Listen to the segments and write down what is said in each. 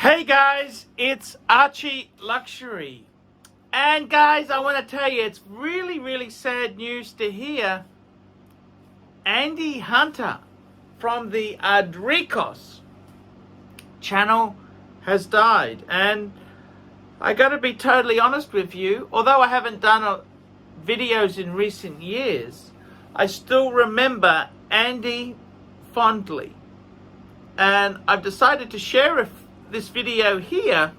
Hey guys, it's ArchieLuxury. And guys, I want to tell you, it's really sad news to hear Andy Hunter from the Adricos channel has died. And I got to be totally honest with you, although I haven't done videos in recent years, I still remember Andy fondly. And I've decided to share this video here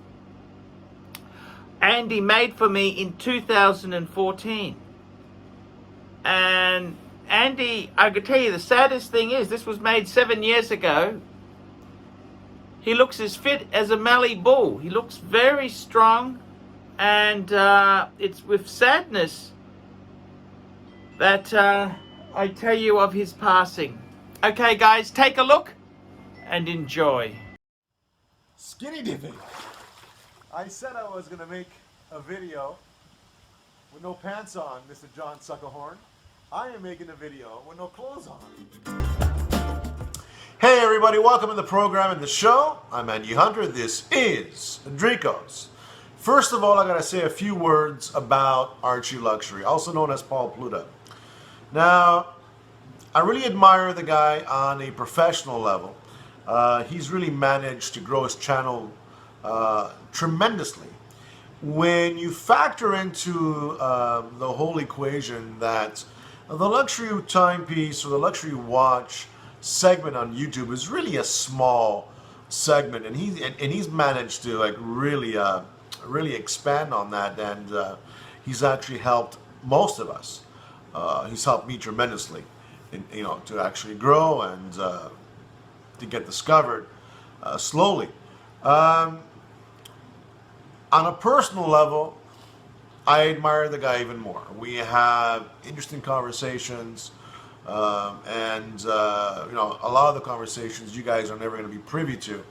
Andy made for me in 2014. And Andy, I could tell you the saddest thing is this was made 7 years ago. He looks as fit as a Mallee bull. He looks very strong, and it's with sadness that I tell you of his passing. Okay guys, take a look and enjoy. Skinny dipping. I said I was gonna make a video with no pants on, Mr. John Suckerhorn. I am making a video with no clothes on. Hey everybody, welcome to the program and the show. I'm Andy Hunter. This is Adricos. First of all, I gotta say a few words about ArchieLuxury, also known as Paul Pluta. Now, I really admire the guy on a professional level. He's really managed to grow his channel tremendously. When you factor into the whole equation that the luxury timepiece or the luxury watch segment on YouTube is really a small segment, and he's managed to like really expand on that, and he's actually helped most of us. He's helped me tremendously, to actually grow and to get discovered slowly. On a personal level, I admire the guy even more. We have interesting conversations, and a lot of the conversations you guys are never going to be privy to.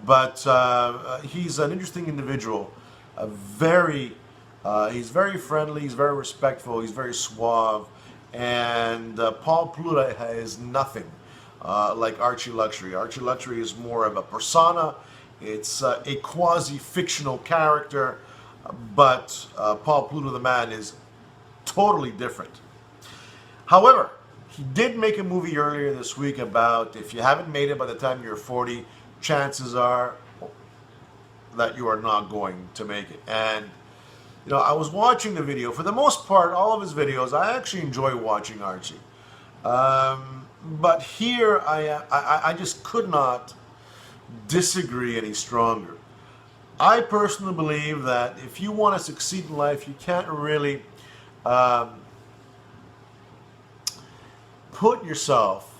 But he's an interesting individual. He's very friendly. He's very respectful. He's very suave. And Paul Pluta is nothing like ArchieLuxury. ArchieLuxury is more of a persona. It's a quasi-fictional character, but Paul Pluta the man is totally different. However, he did make a movie earlier this week about if you haven't made it by the time you're 40, chances are that you are not going to make it. And I was watching the video. For the most part, all of his videos, I actually enjoy watching Archie. But here, I just could not disagree any stronger. I personally believe that if you want to succeed in life, you can't really put yourself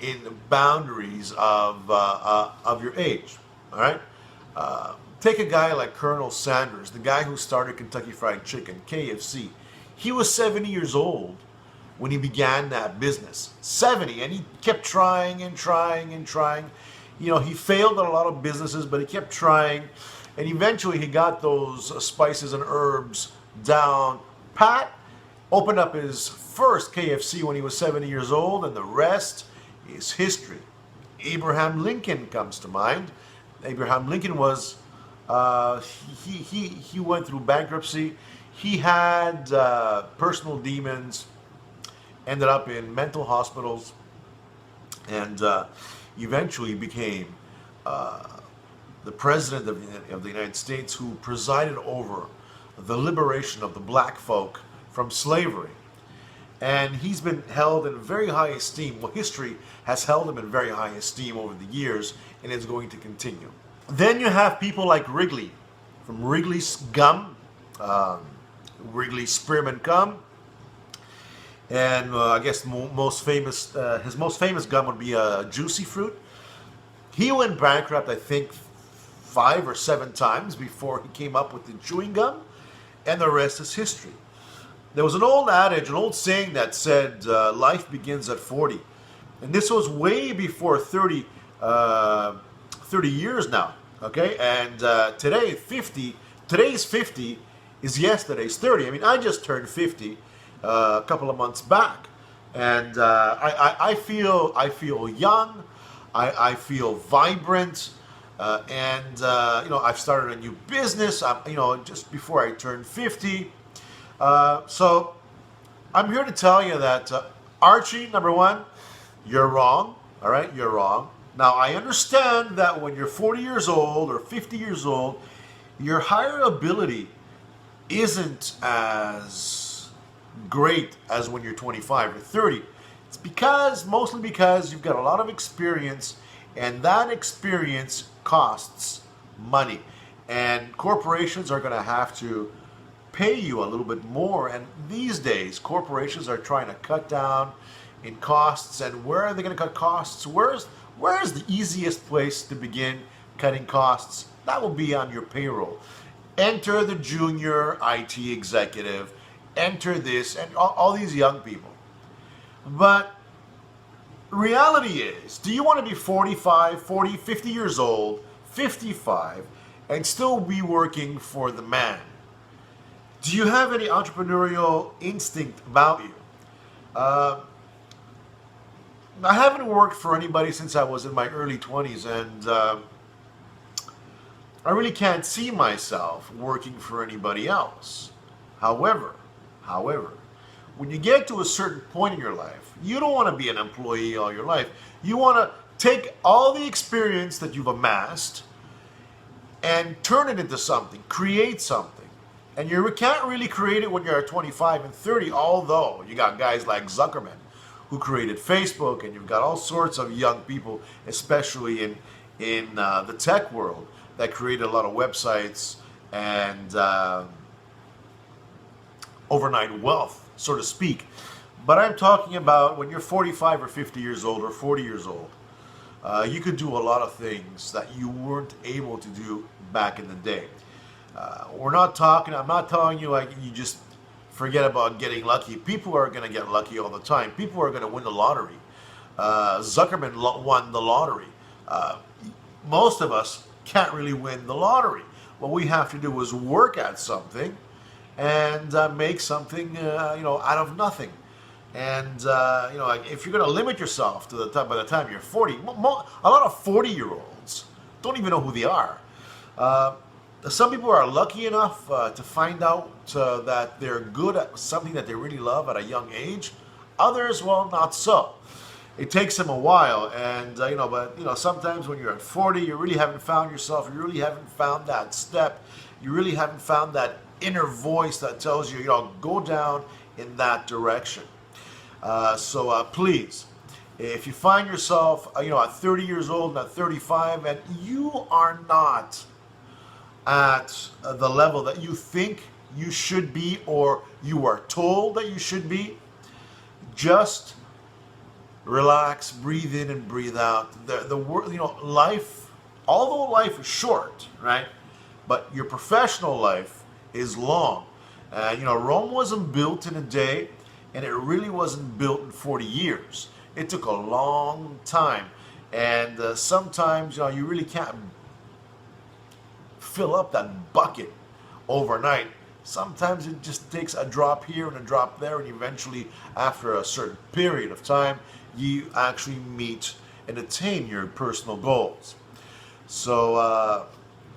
in the boundaries of your age. All right. Take a guy like Colonel Sanders, the guy who started Kentucky Fried Chicken, KFC. He was 70 years old when he began that business. 70, and he kept trying and trying and trying. He failed at a lot of businesses, but he kept trying, and eventually he got those spices and herbs down pat, opened up his first KFC when he was 70 years old, and the rest is history. Abraham Lincoln comes to mind. Abraham Lincoln was, he went through bankruptcy. He had personal demons, ended up in mental hospitals, and eventually became the president of the United States, who presided over the liberation of the black folk from slavery. And he's been held in very high esteem. Well, history has held him in very high esteem over the years, and it's going to continue. Then you have people like Wrigley, from Wrigley's Gum, Wrigley Spearmint Gum. And I guess his most famous gum would be Juicy Fruit. He went bankrupt, I think, 5 or 7 times before he came up with the chewing gum, and the rest is history. There was an old adage, an old saying that said, life begins at 40. And this was way before 30 years now, okay? And today's 50 is yesterday's 30. I mean, I just turned 50 a couple of months back, and I feel young. I feel vibrant. I've started a new business. Just before I turned 50. So I'm here to tell you that Archie, number one, you're wrong. All right, you're wrong. Now I understand that when you're 40 years old or 50 years old, your higher ability isn't as great as when you're 25 or 30. It's mostly because you've got a lot of experience, and that experience costs money. And corporations are going to have to pay you a little bit more. And these days, corporations are trying to cut down in costs. And where are they going to cut costs? Where's the easiest place to begin cutting costs? That will be on your payroll. Enter the junior IT executive, enter this, and all these young people. But reality is, do you want to be 45, 40, 50 years old, 55, and still be working for the man? Do you have any entrepreneurial instinct about you? I haven't worked for anybody since I was in my early 20s, and I really can't see myself working for anybody else. However, when you get to a certain point in your life, you don't want to be an employee all your life. You want to take all the experience that you've amassed and turn it into something, create something. And you can't really create it when you're 25 and 30, although you got guys like Zuckerman who created Facebook, and you've got all sorts of young people, especially in the tech world, that created a lot of websites and overnight wealth, so to speak. But I'm talking about when you're 45 or 50 years old or 40 years old, you could do a lot of things that you weren't able to do back in the day. I'm not telling you like you just forget about getting lucky. People are going to get lucky all the time. People are going to win the lottery. Zuckerman won the lottery. Most of us can't really win the lottery. What we have to do is work at something and make something out of nothing. And if you're going to limit yourself to by the time you're 40, a lot of 40-year-olds don't even know who they are. Some people are lucky enough to find out that they're good at something that they really love at a young age. Others, well, not so. It takes them a while, and sometimes when you're at 40, you really haven't found yourself. You really haven't found that step. You really haven't found that inner voice that tells you, go down in that direction. So please, if you find yourself, at 30 years old and at 35, and you are not at the level that you think you should be, or you are told that you should be, just relax, breathe in and breathe out. Life, although life is short, right? But your professional life is long. Rome wasn't built in a day, and it really wasn't built in 40 years. It took a long time, and sometimes you really can't fill up that bucket overnight. Sometimes it just takes a drop here and a drop there, and eventually, after a certain period of time, you actually meet and attain your personal goals. So,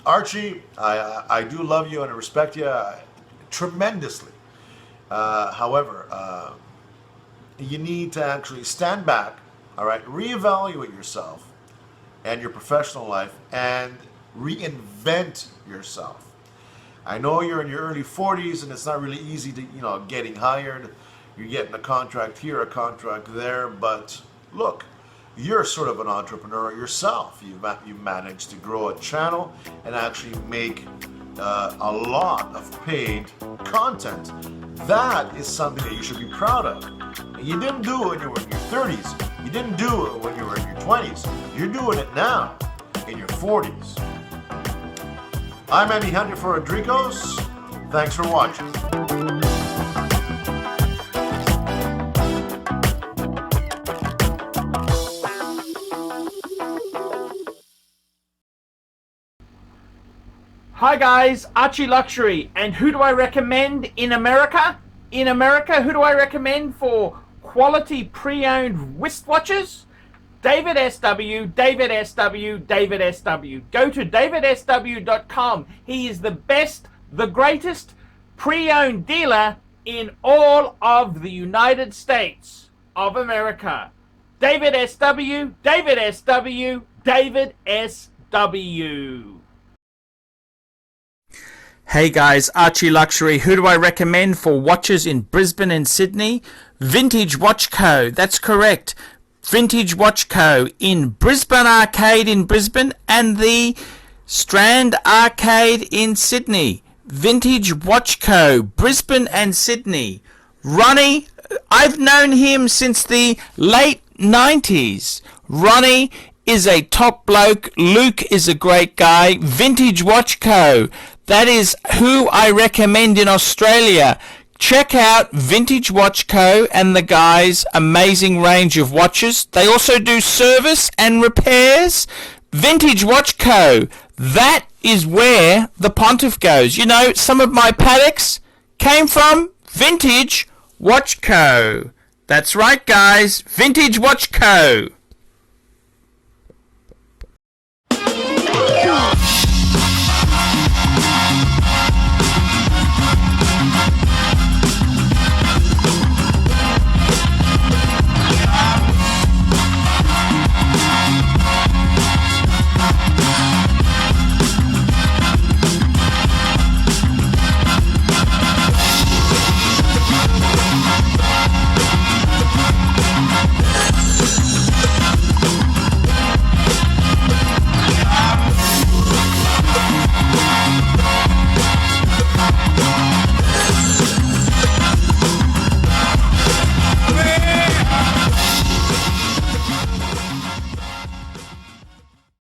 Archie, I do love you and I respect you tremendously. However, you need to actually stand back, all right, reevaluate yourself and your professional life, and reinvent yourself. I know you're in your early 40s and it's not really easy to, getting hired. You're getting a contract here, a contract there, but look, you're sort of an entrepreneur yourself. You've managed to grow a channel and actually make a lot of paid content. That is something that you should be proud of. And you didn't do it when you were in your 30s. You didn't do it when you were in your 20s. You're doing it now in your 40s. I'm Andy Hunter for Rodriguez. Thanks for watching. Hi guys, ArchieLuxury, and who do I recommend in America? Who do I recommend for quality pre-owned wristwatches? David SW, David SW, David SW. Go to davidsw.com. He is the best, the greatest pre-owned dealer in all of the United States of America. David SW, David SW, David SW. Hey guys, Archie Luxury. Who do I recommend for watches in Brisbane and Sydney? Vintage Watch Co. That's correct. Vintage Watch Co. in Brisbane Arcade in Brisbane and the Strand Arcade in Sydney. Vintage Watch Co. Brisbane and Sydney. Ronnie, I've known him since the late 90s. Ronnie is a top bloke. Luke is a great guy. Vintage Watch Co. That is who I recommend in Australia. Check out Vintage Watch Co. and the guys' amazing range of watches. They also do service and repairs. Vintage Watch Co. That is where the Pontiff goes. You know, some of my Pateks came from Vintage Watch Co. That's right, guys. Vintage Watch Co.